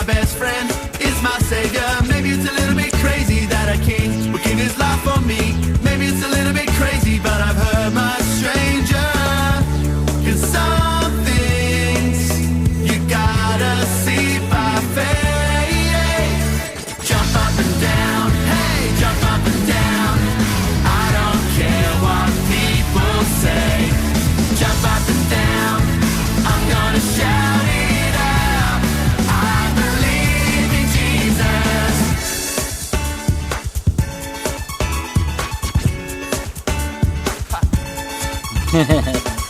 my best friend is my savior. Maybe it's a little bit crazy that a king would give his life for me. Maybe it's a little bit crazy, but I've heard much stranger. 'Cause some things you gotta see by faith. Jump up and down, hey, jump up and down. I don't care what people say. Jump up and down, I'm gonna shout it out. I believe in Jesus.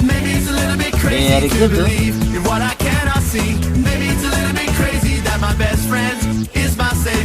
Maybe it's a little bit crazy to believe in what I cannot see. Maybe it's a little bit crazy that my best friend is my savior.